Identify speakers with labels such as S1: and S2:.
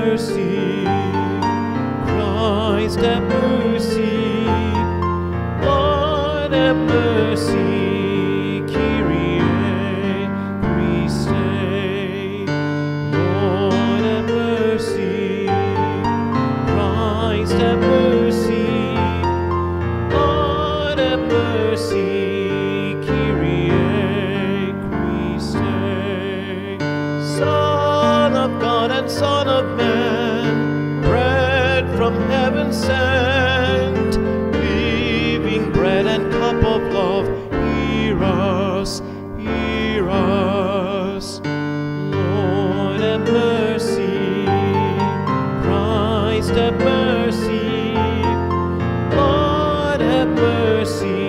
S1: mercy. Christ, have mercy. Lord, have mercy. Kyrie Christe. Lord, have mercy. Christ, have mercy. Lord, have mercy. Kyrie Christe. Son of God and Son of Man, bread from heaven sent, living bread and cup of love, hear us, hear us. Lord, have mercy. Christ, have mercy. Lord, have mercy.